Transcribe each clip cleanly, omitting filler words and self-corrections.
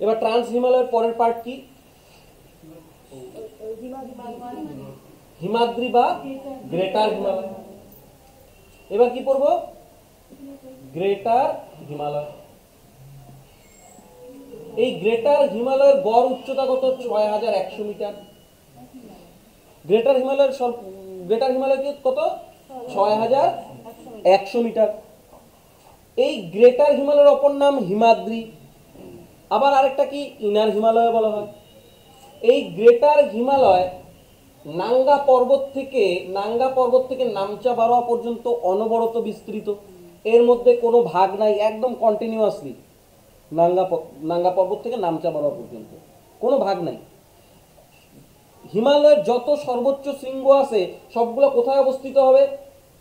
এবার ট্রান্স হিমালয়ের পরের পার্ট কি? হিমাদ্রি বা গ্রেটার হিমালয়। এবার কি পড়বো? গ্রেটার হিমালয়। এই গ্রেটার হিমালয়ের গড় উচ্চতা কত? 6100 মিটার। গ্রেটার হিমালয় কি কত? 6100 মিটার। এই গ্রেটার হিমালয়ের অপর নাম হিমাদ্রি। আবার আরেকটা কি? ইনার হিমালয় বলা হয়। এই গ্রেটার হিমালয় নাঙ্গা পর্বত থেকে নামচা বারোয়া পর্যন্ত অনবরত বিস্তৃত। এর মধ্যে কোনো ভাগ নাই, একদম কন্টিনিউয়াসলি নাঙ্গা পর্বত থেকে নামচা বারোয়া পর্যন্ত কোনো ভাগ নাই। হিমালয়ের যত সর্বোচ্চ শৃঙ্গ আছে সবগুলো কোথায় অবস্থিত হবে?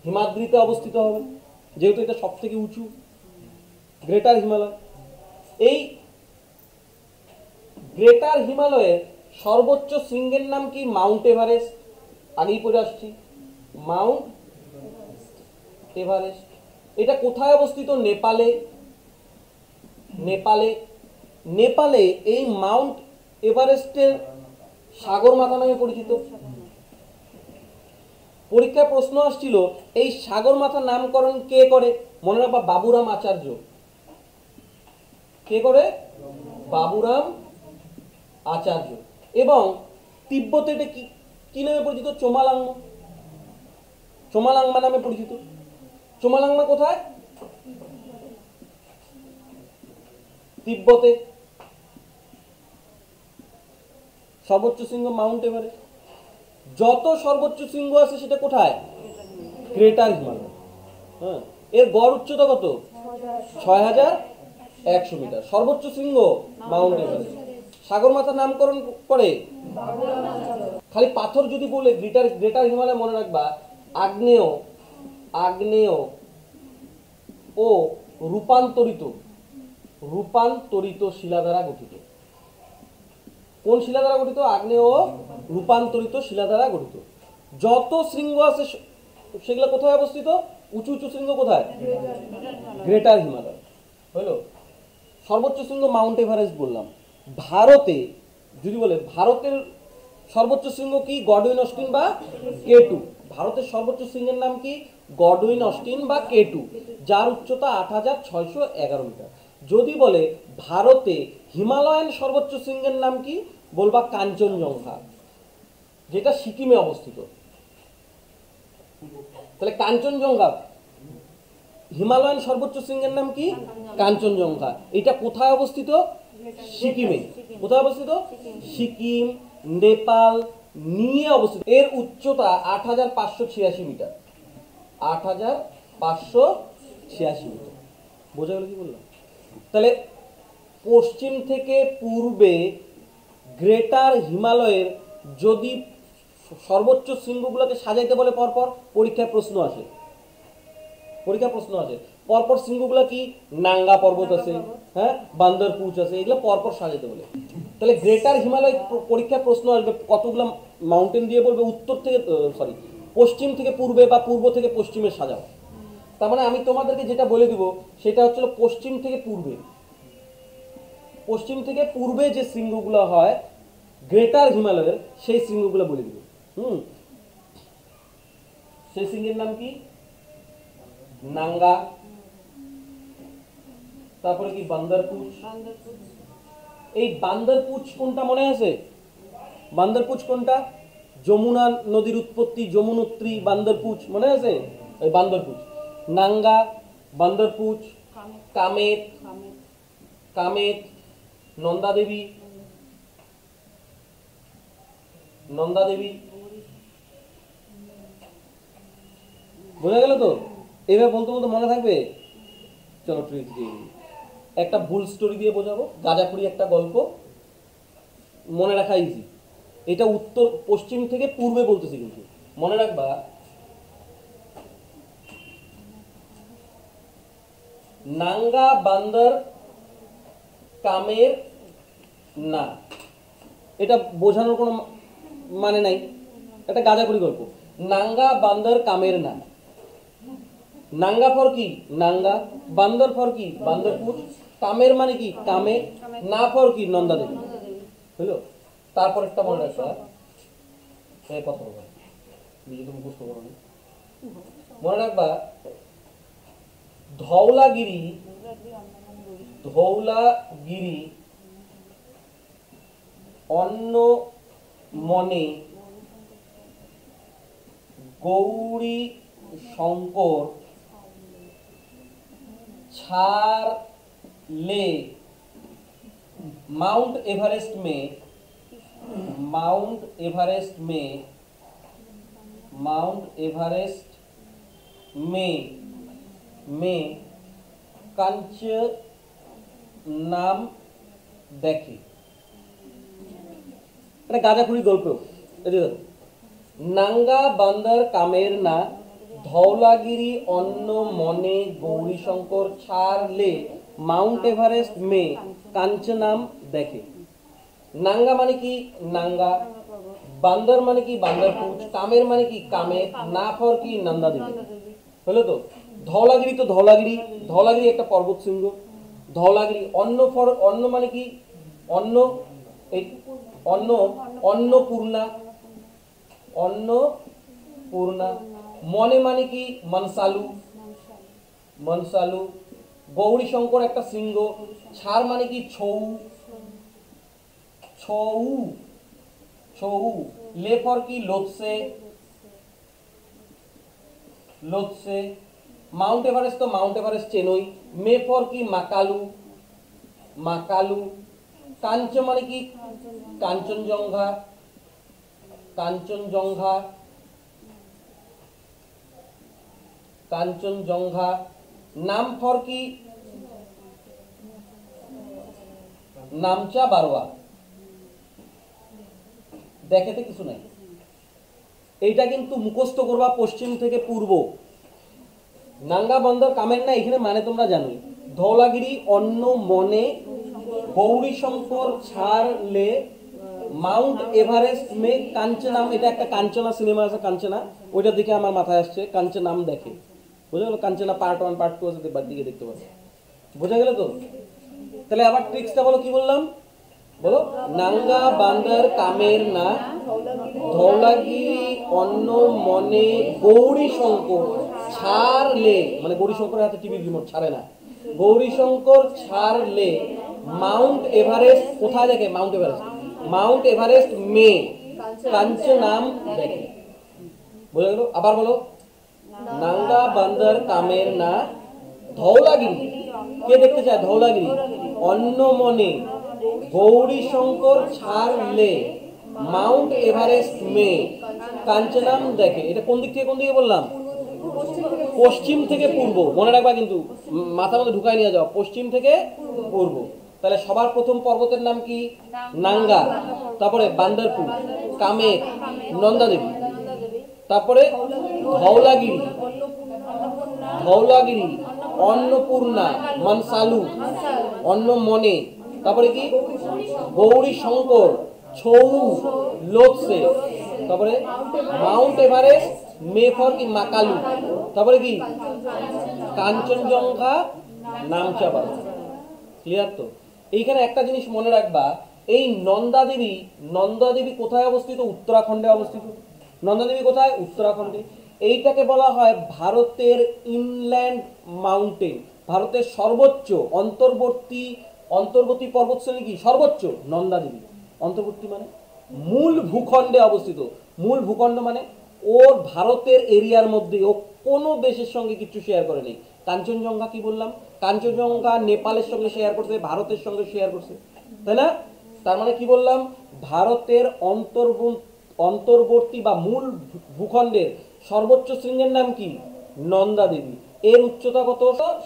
হিমাদ্রিতে অবস্থিত হবে, যেহেতু এটা সব থেকে উঁচু গ্রেটার হিমালয়। এই গ্রেটার হিমালয়ের সর্বোচ্চ শৃঙ্গের নাম কি? Mount Everest. আগেই পড়ে আসছি, মাউন্ট এভারেস্ট। এটা কোথায় অবস্থিত? নেপালে। নেপালে এই মাউন্ট এভারেস্টের সাগর মাথা নামে পরিচিত। পরীক্ষায় প্রশ্ন আসছিল এই সাগর মাথার নামকরণ কে করে? মনে রাখবা, বাবুরাম আচার্য। কে করে? বাবুরাম আচার্য। এবং তিব্বতে এটা কি নামে পরিচিত? চোমালাংমা নামে পরিচিত। চোমালাংমা কোথায়? তিব্বতে। সর্বোচ্চ শৃঙ্গ মাউন্ট এভারেস্ট। যত সর্বোচ্চ শৃঙ্গ আছে সেটা কোথায়? গ্রেটার হিমালয়। হ্যাঁ, এর গড় উচ্চতা কত? 6100 মিটার। সর্বোচ্চ শৃঙ্গ মাউন্ট এভারেস্ট। সাগর মাথার নামকরণ করে খালি পাথর যদি বলে গ্রেটার হিমালয় মনে রাখবা আগ্নেয় ও রূপান্তরিত শিলা দ্বারা গঠিত। কোন শিলা দ্বারা গঠিত? আগ্নেয় ও রূপান্তরিত শিলা দ্বারা গঠিত। যত শৃঙ্গ আছে সেগুলো কোথায় অবস্থিত? উঁচু উঁচু শৃঙ্গ কোথায়? গ্রেটার হিমালয়। হলো। সর্বোচ্চ শৃঙ্গ মাউন্ট এভারেস্ট বললাম। ভারতে যদি বলে ভারতের সর্বোচ্চ শৃঙ্গ কি? গডউইন অস্টিন বা K2। ভারতের সর্বোচ্চ শৃঙ্গের নাম কি? গডউইন অস্টিন বা K2, যার উচ্চতা 8611 মিটার। যদি বলে ভারতে হিমালয়ান সর্বোচ্চ শৃঙ্গের নাম কি? বলবা কাঞ্চনজঙ্ঘা, যেটা সিকিমে অবস্থিত। তাহলে কাঞ্চনজঙ্ঘা, হিমালয়ান সর্বোচ্চ শৃঙ্গের নাম কি? কাঞ্চনজঙ্ঘা। এটা কোথায় অবস্থিত? সিকিমে। কোথায় অবস্থিত? সিকিম, নেপাল নিয়ে অবস্থিত। এর উচ্চতা 8586 মিটার। 8586 মিটার। বোঝা গেল কি বললাম? তাহলে পশ্চিম থেকে পূর্বে গ্রেটার হিমালয়ের যদি সর্বোচ্চ শৃঙ্গগুলোকে সাজাইতে বলে পরপর, পরীক্ষায় প্রশ্ন আসে। পরপর শৃঙ্গগুলো কি? নাঙ্গা পর্বত আছে, হ্যাঁ, বান্দরপুচ আছে, এগুলো পরপর সাজাইতে বলে। তাহলে গ্রেটার হিমালয় পরীক্ষায় প্রশ্ন আসবে কতগুলো মাউন্টেন দিয়ে বলবে পশ্চিম থেকে পূর্বে বা পূর্ব থেকে পশ্চিমে সাজাও। তার মানে আমি তোমাদেরকে যেটা বলে দিব সেটা হচ্ছে পশ্চিম থেকে পূর্বে যে শৃঙ্গগুলো হয় গ্রেটার হিমালয়ের, সেই শৃঙ্গগুলো বলে দিব। সেই শৃঙ্গের নাম কি? নাঙ্গা। তারপরে কি? বান্দরপুচ। এই বান্দরপুচ কোনটা মনে আছে? বান্দরপুচ কোনটা? যমুনা নদীর উৎপত্তি, যমুনোত্রী, বান্দরপুচ মনে আছে? ওই বান্দরপুচ। নাঙ্গা, বান্দরপুচ, কামেত, নন্দাদেবী। বোঝা গেল তো? এভাবে বলতে বলতে মনে থাকবে। চলো ট্রিক দিয়ে একটা ভুল স্টোরি দিয়ে বোঝাবো। গাঁজাখুরি একটা গল্প, মনে রাখা ইজি। এটা পশ্চিম থেকে পূর্বে বলতেছি, কিন্তু মনে রাখবা নাঙ্গা, বান্দর, কামের না, এটা বোঝানোর কোনো মানে নাই। এটা গাঁজাখুরি গল্প। নাঙ্গা, বান্দর, কামের না। নাঙ্গা ফর কি? নাঙ্গা। বান্দর ফর কি? বান্দরপুচ। কামের মানে কি কামে, না ফর কি নন্দা দেবী, বুঝলো? তারপর একটা মনে রাখবা, এই কথা বলবো নিজে তুমি বুঝতে পারো না, মনে রাখবা ধওলাগিরি, ধওলাগিরি অন্য মনে গৌরী শঙ্কর ছাড়লে माउंट एवरेस्ट में, माउंट एवरेस्ट में, माउंट एवरेस्ट में कंच नाम देखे। এটা গাঁজাখুরি গল্প। নাঙ্গা বান্দর কামের না ধওলাগিরি অন্য মনে গৌরীশঙ্কর ছাড়লে মাউন্ট এভারেস্ট মে কাঞ্চনাম দেখে। নাঙ্গা মানে কি নাঙ্গা, বান্দর মানে কি বান্দরপুর, কামের মানে কি কামে, না ফর কি নন্দা দেবী, হলো তো? ধওলাগিরি তো ধওলাগিরি, ধওলাগিরি একটা পর্বত শৃঙ্গ, ধওলাগিরি অন্য ফর, অন্য মানে কি অন্য, এই অন্য, অন্নপূর্ণা, অন্নপূর্ণা, মনে মানে কি মনসালু, মনসালু, গৌরীশঙ্কর একটা শৃঙ্গ, ছাড় মানে কি ছৌ, ছৌ, ছৌ, লেফর কি লোৎসে, লোৎসে, মাউন্ট এভারেস্ট তো মাউন্ট এভারেস্ট চেনই, মেফর কি মাকালু, মাকালু, কাঞ্চ মানে কি কাঞ্চনজঙ্ঘা, কাঞ্চনজঙ্ঘা, কাঞ্চনজঙ্ঘা, নাম ফর কি নামচা বারোয়া, দেখেতে কিছু নাই। এইটা কিন্তু মুখস্থ করবা পশ্চিম থেকে পূর্ব। নাঙ্গা বন্দর কামের না এখানে মানে তোমরা জানোই। ধওলাগিরি অন্য মনে গৌরীশঙ্কর ছাড়লে মাউন্ট এভারেস্ট মে কাঞ্চনাম, এটা একটা কাঞ্চনা সিনেমা আছে কাঞ্চনা, ওইটা দেখে আমার মাথায় আসছে কাঞ্চনাম দেখে, বুঝা গেল? কাঞ্চনা পার্ট 1 পার্ট 2 আছে, দিকে দেখতে পাবে, বোঝা গেল তো? তাহলে আবার ট্রিক্সটা বলো, কি বললাম বলো? নাঙ্গা বান্দর কামের না ধওলাগিরি অন্য মনে গৌরীশঙ্কর ছাড়লে, মানে গৌরীশঙ্করের হাতে টিভি রিমোট ছাড়ে না, গৌরীশঙ্কর ছাড়লে মাউন্ট এভারেস্ট কোথায় দেখে? মাউন্ট এভারেস্ট, মাউন্ট এভারেস্ট মে কাঞ্চনাম দেখে, বোঝা গেল? আবার বলো, নাঙ্গা বান্দর কামের না ধওলাগিরি, কে দেখতে চায়? ধওলাগিরি অন্য মনে গৌরীশঙ্কর ছাড়লে মাউন্ট এভারেস্ট মে কাঞ্চনাম দেখে। এটা কোন দিক থেকে কোন দিকে বললাম? পশ্চিম থেকে পূর্ব, মনে রাখবা কিন্তু, মাথার মধ্যে ঢুকাই নিয়ে যাও, পশ্চিম থেকে পূর্ব। তাহলে সবার প্রথম পর্বতের নাম কি? নাঙ্গা, তারপরে বান্দরপুর, কামের, নন্দা দেবী, তারপরে ধওলাগিরি, ধওলাগিরি, অন্নপূর্ণা, মনসালু, অন্য মনে, তারপরে কি গৌরীশঙ্কর, ছৌ, লোৎসে, তারপরে মাউন্ট এভারেস্ট, মেফর কি মাকালু, তারপরে কি কাঞ্চনজঙ্ঘা, নামচা বারোয়া। ক্লিয়ার তো? এইখানে একটা জিনিস মনে রাখবা, এই নন্দা দেবী, নন্দা দেবী কোথায় অবস্থিত? উত্তরাখণ্ডে অবস্থিত। নন্দা দেবী কোথায়? উত্তরাখণ্ডে। এইটাকে বলা হয় ভারতের ইনল্যান্ড মাউন্টেন, ভারতের সর্বোচ্চ অন্তর্বর্তী, অন্তর্বর্তী পর্বত শ্রেণী কি? সর্বোচ্চ নন্দা দেবী। অন্তর্বর্তী মানে মূল ভূখণ্ডে অবস্থিত। মূল ভূখণ্ড মানে ওর ভারতের এরিয়ার মধ্যে, ও কোনো দেশের সঙ্গে কিছু শেয়ার করে নেই। কাঞ্চনজঙ্ঘা কি বললাম? কাঞ্চনজঙ্ঘা নেপালের সঙ্গে শেয়ার করছে, ভারতের সঙ্গে শেয়ার করছে, তাই না? তার মানে কি বললাম? ভারতের অন্তর্বর্তী বা মূল ভূখণ্ডের সর্বোচ্চ শৃঙ্গের নাম কি? নন্দা দেবী। এর উচ্চতা কত?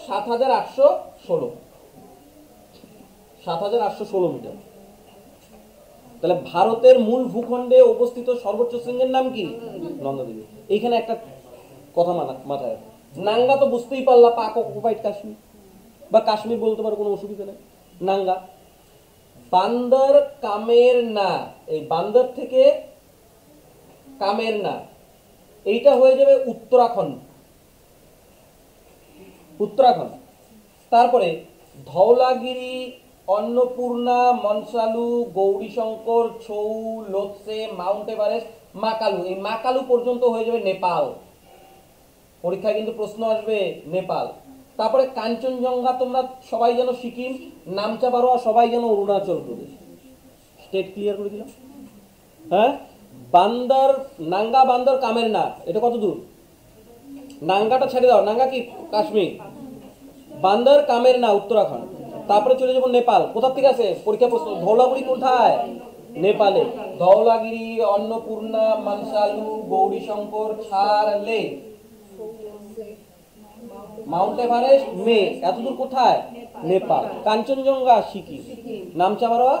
৭,৮১৬, ৭,৮১৬ মিটার। তাহলে ভারতের মূল ভূখণ্ডে অবস্থিত সর্বোচ্চ শৃঙ্গের নাম কি? নন্দা দেবী। এইখানে একটা কথা মাথায়, নাঙ্গা তো বুঝতেই পারলা, পাক অকুপাইড কাশ্মীর, বা কাশ্মীর বলতে পারো, কোনো অসুবিধা নেই। নাঙ্গা, বান্দর কামের না, এই বান্দর থেকে কামের না, এইটা হয়ে যাবে উত্তরাখণ্ড, উত্তরাখণ্ড। তারপরে ধওলাগিরি, অন্নপূর্ণা, মনসালু, গৌরীশঙ্কর, ছৌ, লোৎসে, মাউন্ট এভারেস্ট, মাকালু। এই মাকালু পর্যন্ত হয়ে যাবে নেপাল। পরীক্ষায় কিন্তু প্রশ্ন আসবে নেপাল। তারপরে কাঞ্চনজঙ্ঘা তোমরা সবাই জানো সিকিম, নামচা বারোয়া সবাই জানো অরুণাচল প্রদেশ। স্টেট ক্লিয়ার করে দিলাম। হ্যাঁ, বান্দর, নাঙ্গা বান্দর কামেরনাথ, এটা কত দূর? নাঙ্গাটা ছেড়ে দাও, নাঙ্গা কি কাশ্মীর, বান্দর কামেরনাথ উত্তরাখণ্ড। তারপরে চলে যাবো নেপাল। কোথা থেকে আছে পরীক্ষা প্রশ্ন? ধওলাগিরি কোথায়? নেপালে। ধওলাগিরি, অন্নপূর্ণা, মনসালু, গৌরীশঙ্কর, ছাড়লে, মাউন্ট এভারেস্ট মে, এতদূর কোথায়? নেপাল। কাঞ্চনজঙ্ঘা সিকিম, নামচা বারোয়া।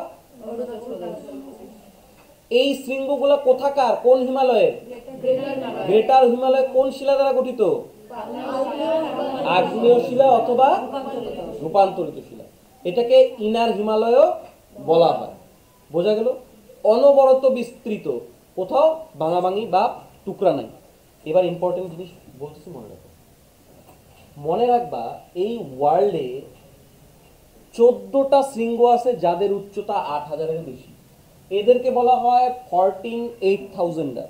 এই শৃঙ্গগুলো কোথাকার? কোন হিমালয়ের? গ্রেটার হিমালয়। কোন শিলা দ্বারা গঠিত? আগ্নেয় শিলা অথবা রূপান্তরিত শিলা। এটাকে ইনার হিমালয়ও বলা হয়। বোঝা গেল? অনবরত বিস্তৃত, কোথাও ভাঙাভাঙি বা টুকরা নাই। এবার ইম্পর্টেন্ট জিনিস বলতেছি, মনে রাখো। মনে রাখবা, এই ওয়ার্ল্ডে 14টা শৃঙ্গ আছে যাদের উচ্চতা 8000-এর বেশি। এদেরকে বলা হয় 14,800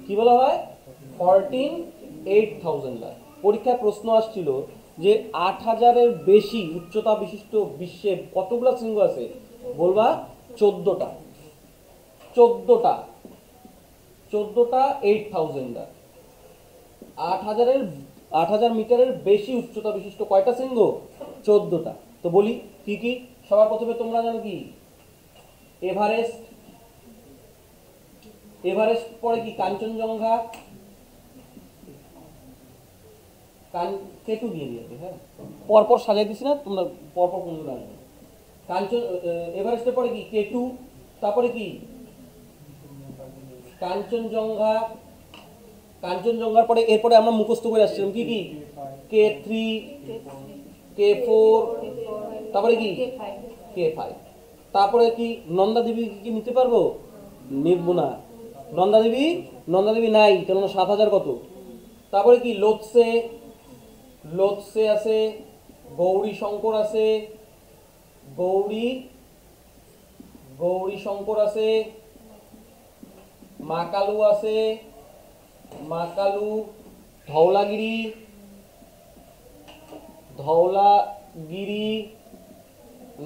কি বলা হয়? 14,800। পরীক্ষায় প্রশ্ন আসছিল যে 8000-এর বেশি উচ্চতা বিশিষ্ট বিশ্বে কতগুলো শৃঙ্গ আছে? বলবা 14টা। 14টা 8,000। 8000 মিটারের বেশি উচ্চতা বিশিষ্ট কয়টা শৃঙ্গ? 14টা। তো বলি কি কি। সবার প্রথমে তোমরা জানো কি? এভারেস্ট। এভারেস্ট পরে কি? কাঞ্চনজঙ্ঘা, কেটু দিয়ে দিয়েছে। হ্যাঁ, পরপর সাজাই দিছি না, তোমরা পরপর কোনগুলো আসবে। এভারেস্টের পরে কি? কেটু। তারপরে কি? কাঞ্চনজঙ্ঘা। কাঞ্চনজঙ্ঘার পরে এরপরে আমরা মুখস্থ করে আসছিলাম কি কি? K3, K4, তারপরে কি? K5। তারপরে কি? নন্দা দেবী কি নিতে পারবো? নিব না। নন্দা দেবী নাই, কেননা 7000 কত। তারপরে কি? লোৎসে আছে, গৌরী শঙ্কর আছে, গৌরী শঙ্কর আছে, মাকালু আছে, ধওলাগিরি,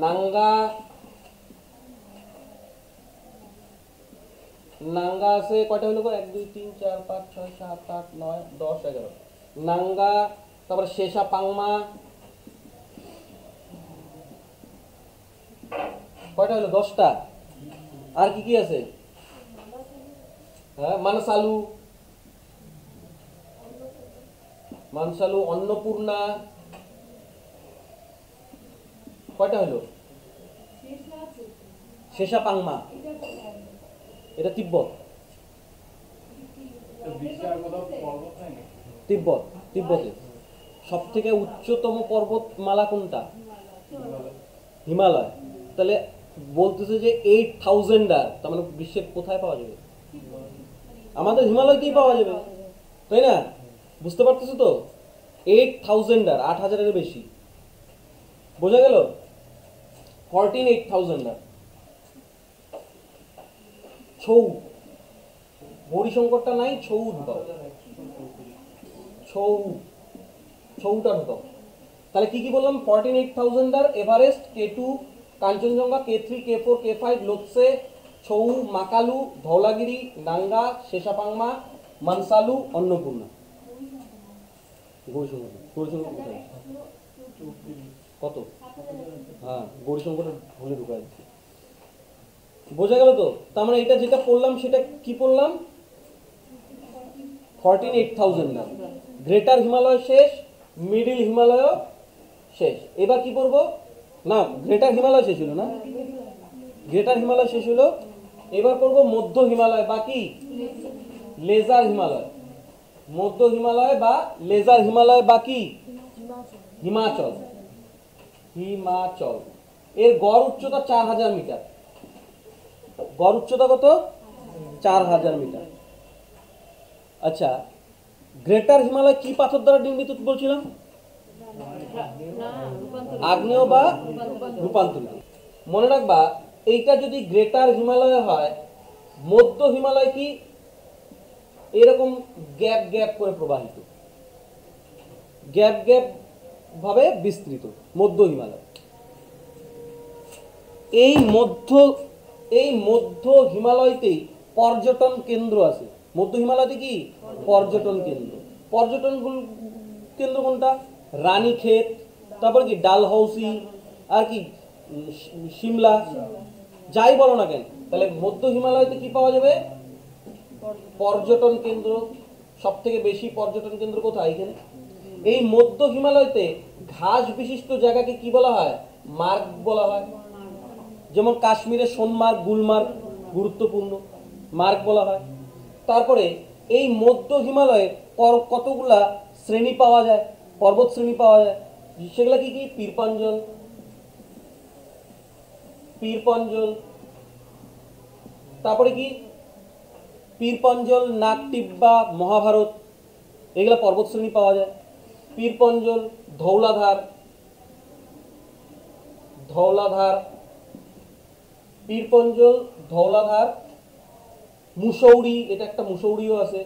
নাঙ্গা আছে। কয়টা হলো? 1 2 3 4 5 6 7 8 9 10 11 নাঙ্গা। তারপরে শেষা পাংমা, কয়টা হলো? 10টা। আর কি কি আছে? হ্যাঁ, মানসালু, অন্নপূর্ণা, কয়টা হলো? শেষা পাংমা, এটা তিব্বত। তিব্বতে সব থেকে উচ্চতম পর্বতমালা কোনটা? হিমালয়। তাহলে বলতেছে যে 8000, তার মানে বিশ্বের কোথায় পাওয়া যাবে? আমাদের হিমালয়তেই পাওয়া যাবে, তাই না? বুঝতে পারতেছো তো? 8000, 8000-এর বেশি। বোঝা গেল? 14,800। ছৌ, গৌরীশঙ্করটা নাই, ছৌ ঢুকাও। ছৌটা ঢুকাও। তাহলে কি কি বললাম? 14,800, Everest, K2, Kanchenjunga, K3, K4, K5, Lhotse, ছৌ, মাকালু, ধওলাগিরি, নাঙ্গা, শেষাপাংমা, মনসালু, অন্নপূর্ণা। গৌরীশঙ্কর কোথায়? কত? হ্যাঁ, গৌরীশঙ্কর ভুলে ঢুকা দিচ্ছে। বোঝা গেল তো? তার মানে এটা যেটা পড়লাম সেটা কি পড়লাম? 14,800। গ্রেটার হিমালয় শেষ, মিডিল হিমালয় শেষ। এবার কি করব? না, গ্রেটার হিমালয় শেষ হলো না? গ্রেটার হিমালয় শেষ হলো। এবার করব মধ্য হিমালয় বা কি? লেজার হিমালয়। মধ্য হিমালয় বা লেজার হিমালয় বা কি? হিমাচল। এর গড় উচ্চতা 4000 মিটার। গড় উচ্চতা কত? 4000 মিটার। আচ্ছা, গ্রেটার হিমালয় কি পাথর দ্বারা নির্মিত বলছিলাম? আগ্নেয় বা রূপান্তরিত। মনে রাখবা এইটা যদি গ্রেটার হিমালয় হয়, মধ্য হিমালয় কি এরকম গ্যাপ গ্যাপ করে প্রবাহিত, গ্যাপ গ্যাপ ভাবে বিস্তৃত মধ্য হিমালয়। এই মধ্য হিমালয়তেই পর্যটন কেন্দ্র আছে। মধ্য হিমালয়তে কি পর্যটন কেন্দ্র? পর্যটন কেন্দ্র কোনটা? রানীক্ষেত, তারপরে কি ডালহৌসি, আর কি সিমলা, যাই বলো না কেন। তাহলে মধ্য হিমালয়তে কি পাওয়া যাবে? পর্যটন কেন্দ্র। সব থেকে বেশি পর্যটন কেন্দ্র কোথায়? এখানে। এই মধ্য হিমালয়তে ঘাস বিশিষ্ট জায়গাকে কি বলা হয়? মার্গ বলা হয়। যেমন কাশ্মীরের সোনমার্গ, গুলমার্গ গুরুত্বপূর্ণ, মার্গ বলা হয়। তারপরে এই মধ্য হিমালয়ে কতগুলা শ্রেণী পাওয়া যায়, পর্বত শ্রেণী পাওয়া যায়। সেগুলা কি কি? পীরপঞ্জল, পীরপঞ্জল, তারপরে কি পীরপঞ্জল, নাগটিব্বা, মহাভারত, এগুলা পর্বত শ্রেণী পাওয়া যায়। পীরপঞ্জল, ধৌলাধার, ধৌলাধার, পীরপঞ্জল, ধৌলাধার, মুসৌরি, এটা একটা মুসৌরিও আছে,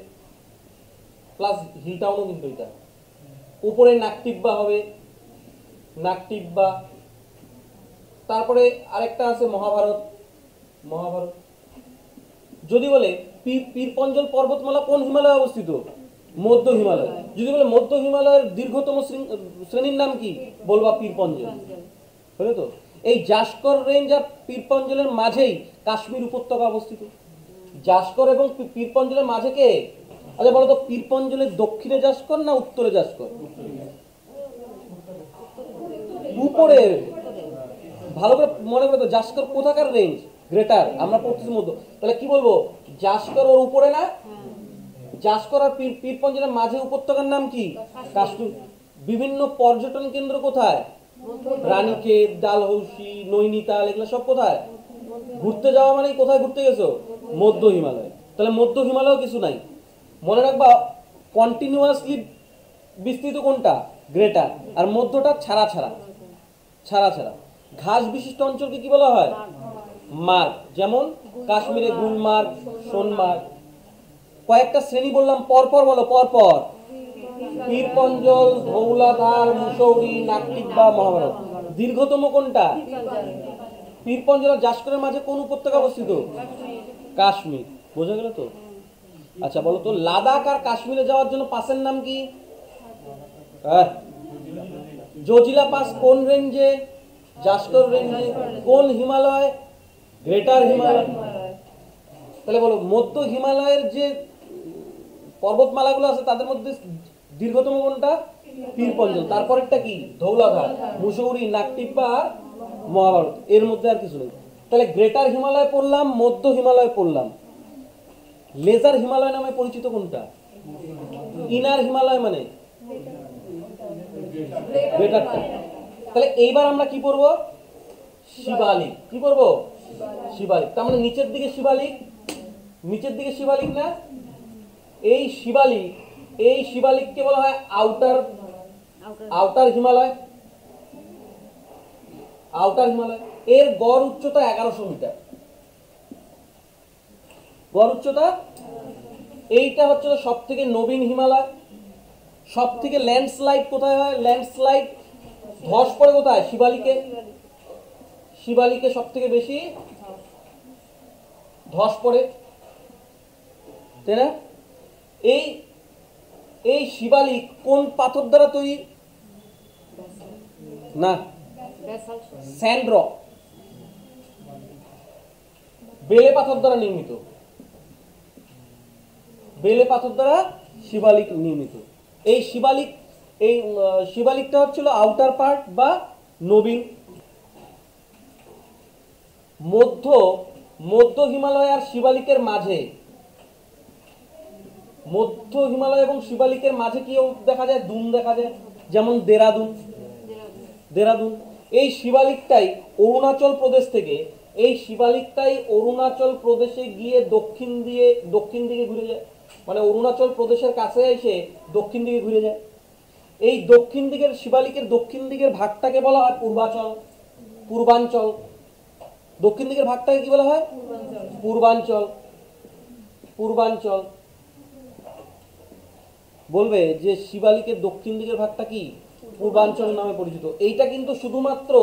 প্লাস হিলটাউনও কিন্তু এটা। উপরে নাগটিব্বা হবে, নাগটিব্বা। তারপরে আরেকটা আছে মহাভারত, মহাভারত। যদি বলে পীরপঞ্জল পর্বতমালা কোন হিমালয়ে অবস্থিত? মধ্য হিমালয়। যদি বলে মধ্য হিমালয়ের দীর্ঘতম শ্রেণীর নাম কি? বলবা পীরপঞ্জল, বুঝলে তো? এই জাস্কর রেঞ্জ আর পীরপঞ্জলের মাঝেই কাশ্মীর উপত্যকা অবস্থিত। জাস্কর এবং পীরপঞ্জলের মাঝে কে? আচ্ছা বলো তো, পীরপঞ্জলের দক্ষিণে জাস্কর না উত্তরে জাস্কর? উপরে। ভালো করে মনে করো তো, জাস্কর কোথাকার রেঞ্জ? গ্রেটার। আমরা পড়তেছি মধ্য। তাহলে কি বলবো? জাস্কর ওর উপরে না? জাস্কর আর পীরপঞ্জলের মাঝে উপত্যকার নাম কি? কাশ্মীর। বিভিন্ন পর্যটন কেন্দ্র কোথায়? রানীক্ষেত, ডালহৌসি, নৈনিতাল, এগুলো সব কোথায়? ঘুরতে যাওয়া মানে কোথায় ঘুরতে গেছো? মধ্য হিমালয়। তাহলে মধ্য হিমালয় কিছু নাই। মনে রাখবা কন্টিনিউয়াসলি বিস্তৃত কোনটা? গ্রেটার। আর মধ্যটা ছাড়া ছাড়া, ছাড়া ছাড়া। ঘাস বিশিষ্ট অঞ্চলকে কি বলা হয়? মার্গ। যেমন কাশ্মীরে গুলমার্গ, সোনমার্গ। কয়েকটা শ্রেণী বললাম, পরপর বলো, পরপর। পীরপঞ্জল, ধৌলাধার, মুসৌরি, নাগটিব্বা, মহাভারত। দীর্ঘতম কোনটা? পীরপঞ্জল আর জাস্করের মাঝে কোন উপত্যকা অবস্থিত? কাশ্মীর। বোঝা গেল তো? আচ্ছা বলো তো, লাদাখ আর কাশ্মীরে যাওয়ার জন্য পাসের নাম কি? জজিলা পাস কোন রেঞ্জে? জাস্কর রেঞ্জে। কোন হিমালয়? গ্রেটার হিমালয়। তাহলে বলো, মধ্য হিমালয়ের যে পর্বতমালাগুলো আছে তাদের মধ্যে দীর্ঘতম কোনটা? পীরপঞ্জল। তারপরেরটা কি? ধৌলাধার, মুসৌরি, নাগটিব্বা আর মহাভারত। এর মধ্যে আর কিছু নেই। তাহলে গ্রেটার হিমালয় পড়লাম, মধ্য হিমালয় পড়লাম। লেজার হিমালয় নামে পরিচিত কোনটা? ইনার হিমালয় মানে গ্রেটারটা। তাহলে এইবার আমরা কি করব? শিবালিক। কি করব? শিবালিক। তার মানে নিচের দিকে শিবালিক, নিচের দিকে শিবালিক না? এই শিবালিক, এই শিবালিককে বলা হয় outer, outer Himalaya, outer Himalaya. এর গড় উচ্চতা 1100 মিটার। গড় উচ্চতা। এইটা হচ্ছে সব থেকে নবীন হিমালয়। সব থেকে ল্যান্ডস্লাইড কোথায় হয়? ল্যান্ডস্লাইড ধস পড়ে কোথায়? শিবালিকে। শিবালিকে সব থেকে বেশি ধস পড়ে, তাই না? এই এই শিবালিক কোন পাথর দ্বারা তৈরি? না, স্যান্ড রক, বেলে পাথর দ্বারা নির্মিত। বেলে পাথর দ্বারা শিবালিক নির্মিত। এই শিবালিক, এই শিবালিকটা হচ্ছিল আউটার পার্ট বা নবীন। মধ্য হিমালয় আর শিবালিকের মাঝে, মধ্য হিমালয় এবং শিবালিকের মাঝে কি দেখা যায়? দুন দেখা যায়। যেমন দেরাদুন, দেরাদুন। এই শিবালিকটাই অরুণাচল প্রদেশ থেকে, এই শিবালিকটাই অরুণাচল প্রদেশে গিয়ে দক্ষিণ দিকে ঘুরে যায়। মানে অরুণাচল প্রদেশের কাছে এসে দক্ষিণ দিকে ঘুরে যায়। এই দক্ষিণ দিকের শিবালিকের দক্ষিণ দিকের ভাগটাকে বলা হয় পূর্বাচল, পূর্বাঞ্চল। দক্ষিণ দিকের ভাগটাকে কি বলা হয়? পূর্বাঞ্চল। পূর্বাঞ্চল। বলবে যে শিবালিকের দক্ষিণ দিকের ভাগটা কি? পূর্বাঞ্চল নামে পরিচিত। এইটা কিন্তু শুধুমাত্র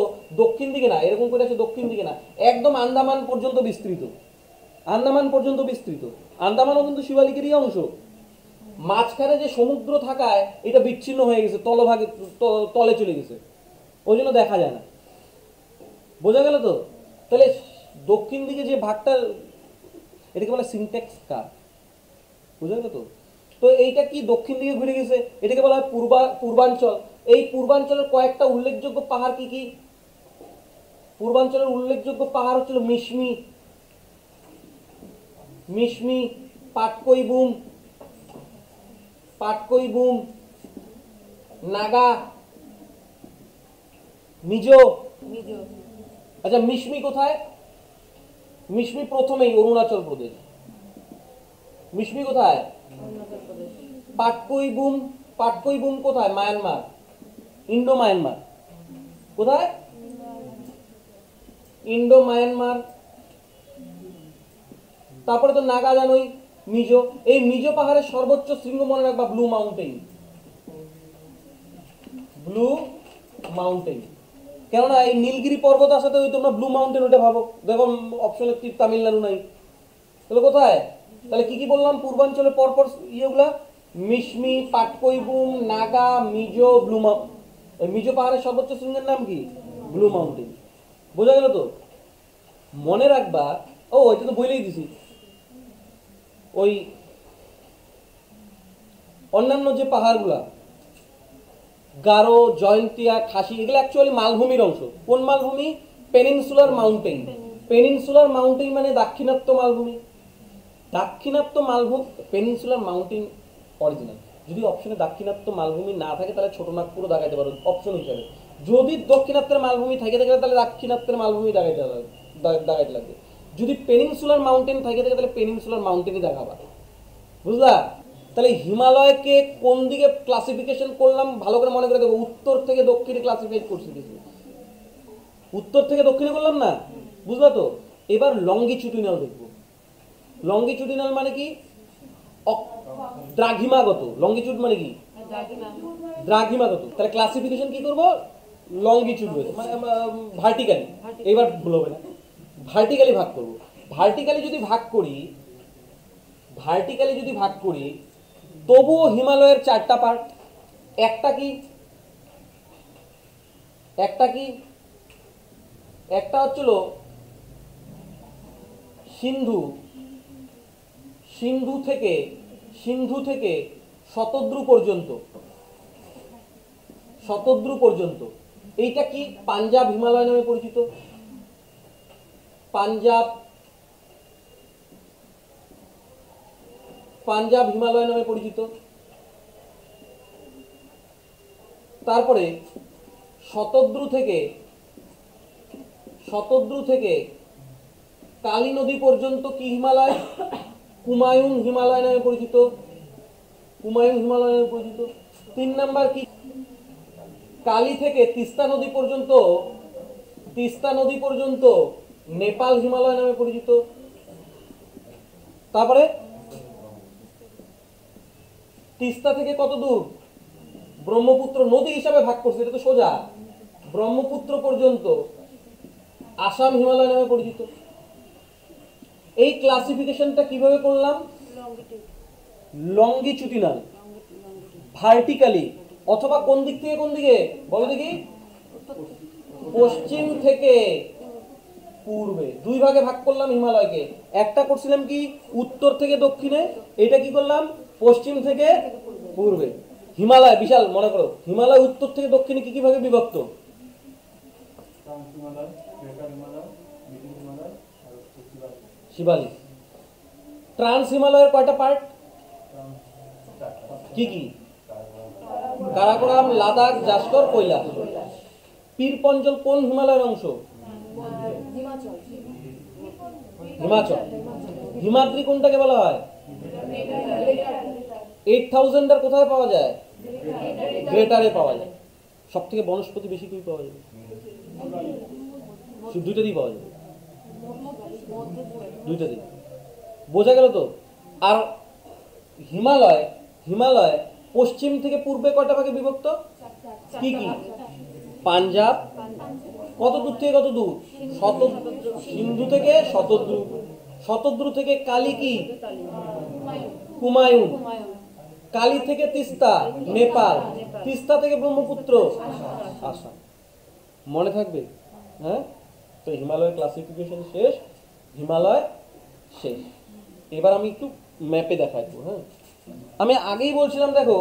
দক্ষিণ দিকে না, এরকম করে আছে দক্ষিণ দিকে না, একদম আন্দামান পর্যন্ত বিস্তৃত। আন্দামান পর্যন্ত বিস্তৃত। আন্দামানও কিন্তু শিবালিকেরই অংশ। মাঝখানে যে সমুদ্র থাকায় এটা বিচ্ছিন্ন হয়ে গেছে, তলভাগে তলে চলে গেছে, ওই জন্য দেখা যায় না। বোঝা গেল তো? তাহলে দক্ষিণ দিকে যে ভাগটা, এটাকে বলে সিনট্যাক্স কার। বোঝা গেল তো? তো এইটা কি দক্ষিণ দিকে ঘুরে গেছে, এটাকে বলা হয় পূর্বাঞ্চল। এই পূর্বাঞ্চলের কয়েকটা উল্লেখযোগ্য পাহাড় কি কি? পূর্বাঞ্চলের উল্লেখযোগ্য পাহাড় হচ্ছিল মিশমি, মিশমি, পাটকইবুম, পাটকইবুম, নাগা, মিজো। আচ্ছা, মিশমি কোথায়? মিশমি প্রথমেই অরুণাচল প্রদেশ। মিশমি কোথায়? পাটকইবুম, পাটকইবুম কোথায়? Myanmar, Indo Myanmar. কোথায়? Indo Myanmar. তারপরে তো নাগা জানোই, মিজো। এই মিজো পাহাড়ের সর্বোচ্চ শৃঙ্গ মনে রাখবা ব্লু মাউন্টেন। Blue mountain. কেননা এই নীলগিরি পর্বত আসাতে ওই তোমরা ব্লু মাউন্টেন ওটা ভাবো। দেখো অপশনে তামিলনাড়ু নাই, তাহলে কোথায়? তাহলে কি কি বললাম পূর্বাঞ্চলের পরপর ইয়েগুলা? মিশমি, পাটকইবুম, নাগা, মিজো, ব্লু মাউন্টেন। মিজো পাহাড়ের সর্বোচ্চ শৃঙ্গের নাম কি? Blue mountain. বোঝা গেল তো? মনে রাখবা। ও এটা তো বলেই দিছি। ওই অন্যান্য যে পাহাড়গুলা, গারো, জয়ন্তিয়া, খাসি, এগুলো অ্যাকচুয়ালি মালভূমির অংশ। কোন মালভূমি? Peninsular mountain. পেনিনসুলার মাউন্টেন মানে দাক্ষিণাত্য মালভূমি। দাক্ষিণাত্য মালভূমি, পেনিনসুলার মাউন্টেন অরিজিনাল। যদি অপশনে দাক্ষিণাত্য মালভূমি না থাকে তাহলে ছোট নাগপুরও দেখাইতে পারো অপশন হিসাবে। যদি দক্ষিণাত্যের মালভূমি থাকে তাহলে দাক্ষিণাত্যের মালভূমি দেখাইতে লাগবে। যদি পেনিনসুলার মাউন্টেন থাকে তাহলে পেনিনসুলার মাউন্টেনই দেখাবা। বুঝলা? তাহলে হিমালয়কে কোন দিকে ক্লাসিফিকেশন করলাম ভালো করে মনে করে দেখো। উত্তর থেকে দক্ষিণে ক্লাসিফাই করছি কিছু, উত্তর থেকে দক্ষিণে করলাম না? বুঝলা তো? এবার লঙ্গিটিউডিনাল দেখবো। লঙ্গিটিউডিনাল মানে কি? দ্রাঘিমাগত। লঙ্গিটিউড মানে কি? দ্রাঘিমাগত। তাহলে ক্লাসিফিকেশন কি করব? লঙ্গিটিউড মানে ভার্টিক্যালি। এবার ভুল হবে না, ভার্টিক্যালি ভাগ করব। ভার্টিক্যালি যদি ভাগ করি তবুও হিমালয়ের চারটা পার্ট। একটা কি? একটা হচ্ছিল সিন্ধু, সিন্ধু থেকে শতদ্রু পর্যন্ত। এইটা কি? পাঞ্জাব হিমালয় নামে পরিচিত। পাঞ্জাব হিমালয় নামে পরিচিত। তারপরে শতদ্রু থেকে কালী নদী পর্যন্ত কি হিমালয়? কুমায়ুন হিমালয় নামে পরিচিত। 3 নাম্বার কি? কালী থেকে তিস্তা নদী পর্যন্ত নেপাল হিমালয় নামে পরিচিত। তারপরে তিস্তা থেকে কত দূর? ব্রহ্মপুত্র নদী হিসাবে ভাগ করছে, এটা তো সোজা। ব্রহ্মপুত্র পর্যন্ত আসাম হিমালয় নামে পরিচিত। এই ক্লাসিফিকেশনটা কিভাবে করলাম? লঙ্গিটিউডিনাল, ভার্টিক্যালি, অথবা কোন দিক থেকে কোন দিকে বলো দেখি? পশ্চিম থেকে পূর্বে। দুই ভাগে ভাগ করলাম হিমালয়কে। একটা করছিলাম কি উত্তর থেকে দক্ষিণে, এটা কি করলাম পশ্চিম থেকে পূর্বে। হিমালয় বিশাল, মনে করো হিমালয় উত্তর থেকে দক্ষিণে কি কি ভাগে বিভক্ত? শিবালিক। ট্রান্স হিমালয়ের কয়টা পার্ট? কি কি? কারাকোরাম, লাদাখ, জাসকর, কৈলাস। পীরপঞ্জল কোন হিমালয়ের অংশ? হিমাচল। হিমাদ্রি কোনটাকে বলা হয়? 8000 কোথায় পাওয়া যায়? গ্রেটারে পাওয়া যায়। সব থেকে বনস্পতি বেশি কই পাওয়া যাবে? শুধু দুইটা দিয়ে পাওয়া যাবে, দুইটা দিয়ে। বোঝা গেল তো? আর হিমালয়, হিমালয় পশ্চিম থেকে পূর্বে কয়টা ভাগে বিভক্ত? কি কি? পাঞ্জাব, কত দূর থেকে কত দূর? সিন্ধু থেকে শতদ্রু, শতদ্রু থেকে কালি কি? হুমায়ুন, কালি থেকে তিস্তা নেপাল, তিস্তা থেকে ব্রহ্মপুত্র আসাম। মনে থাকবে? হ্যাঁ, তো হিমালয় ক্লাসিফিকেশন শেষ, হিমালয় শেষ। এবার আমি একটু ম্যাপে দেখাবো। হ্যাঁ, আমি আগেই বলছিলাম, দেখো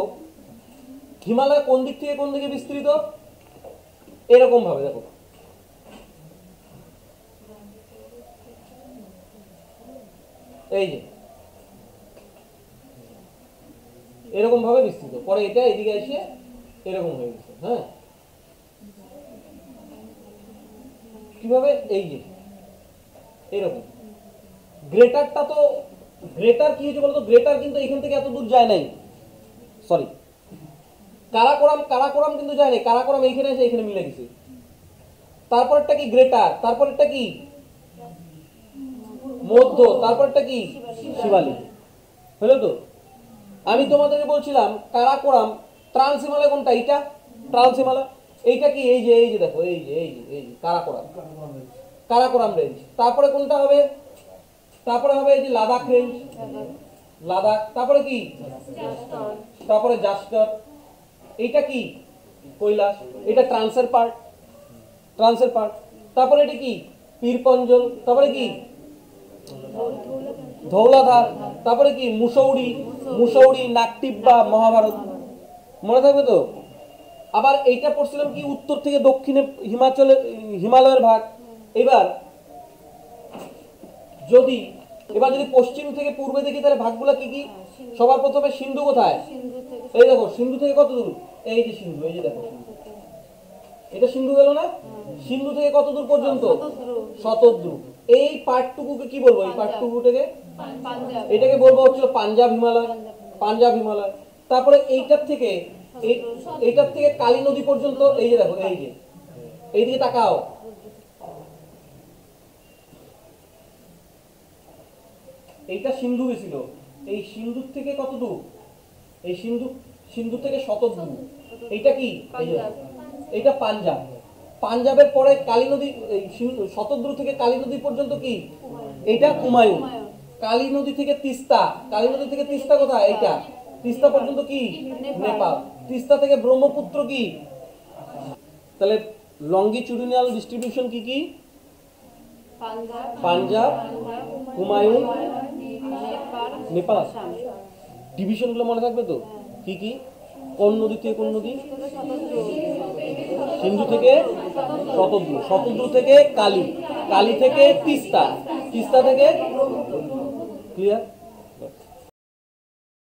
হিমালয় কোন দিক থেকে কোন দিকে বিস্তৃত, এরকম ভাবে দেখো। এই যে এরকম ভাবে বিস্তৃত, পরে এটা এদিকে এসে এরকম হয়ে গেছে। হ্যাঁ, কিভাবে? এই যে এরকম। গ্রেটারটা তো, গ্রেটার কি হয়েছে বলতো? গ্রেটার কিন্তু এখান থেকে এত দূর যায় নাই, সরি, কারাকোরাম, কারাকোরাম কিন্তু যায় নাই, কারাকোরাম এইখানে এসে এখানে মিলে গেছে। তারপরটা কি? গ্রেটার। তারপরটা কি? মধ্য। তারপরটা কি? শিবালিক। হলো তো? আমি তোমাদেরকে বলছিলাম কারাকোরাম, ট্রান্স হিমালয় কোনটা? এইটা ট্রান্স হিমালয়। এইটা কি? এই যে, এই যে দেখো, এই যে, এই যে, এই যে কারাকোরাম, কারাকোরাম রেঞ্জ। তারপরে কোনটা হবে? তারপরে হবে এই যে লাদাখ রেঞ্জ, লাদাখ। তারপরে কি? তারপরে জাস্কর। এইটা কি? কৈলাস। এটা ট্রান্সের পার্ট, ট্রান্সের পার্ট। তারপরে এটা কি? পীরপঞ্জল। তারপরে কি? ধৌলাধার। তারপরে কি? মুসৌরি, মুসৌরি, নাকটিব্বা, মহাভারত। মনে থাকবে তো? আবার এইটা পড়ছিলাম কি? উত্তর থেকে দক্ষিণে হিমাচলের, হিমালয়ের ভাগ। এবার যদি, এবার যদি পশ্চিম থেকে পূর্বে দেখি, তাহলে ভাগগুলো কি কি? সবার প্রথমে সিন্ধু কোথায়? এই দেখো, সিন্ধু থেকে কত দূর? এই যে সিন্ধু, এই যে দেখো সিন্ধু, এটা সিন্ধু গেল না? সিন্ধু থেকে কত দূর পর্যন্ত? শতদ্রু। এই পার্টটুকুকে কি বলবো? এই পার্টটুকুটাকে, এটাকে বলবো হচ্ছিল পাঞ্জাব হিমালয়, পাঞ্জাব হিমালয়। তারপরে এইটার থেকে, এইটার থেকে কালী নদী পর্যন্ত, এই যে দেখো, এই যে, এইদিকে তাকাও, এইটা সিন্ধু গেছিল। এই সিন্ধুর থেকে কত দূর? এই সিন্ধু, সিন্ধু থেকে শতদ্রু। এইটা কি? এইটা পাঞ্জাব। পাঞ্জাবের পরে কালী নদী, শতদ্রু থেকে কালী নদী পর্যন্ত কি? এইটা হুমায়ুন। কালী নদী থেকে তিস্তা, কালী নদী থেকে তিস্তা কোথায়? এইটা তিস্তা পর্যন্ত কি? নেপাল। তিস্তা থেকে ব্রহ্মপুত্র কি? তাহলে লঙ্গিচুডিনাল ডিস্ট্রিবিউশন কি কি? পাঞ্জাব, হুমায়ুন, নেপাল। ডিভিশন গুলো মনে থাকবে তো? কি কি? কোন নদী থেকে কোন নদী? সিন্ধু থেকে শতদ্রু, শতদ্রু থেকে কালী, কালী থেকে তিস্তা, তিস্তা থেকে, ক্লিয়ার?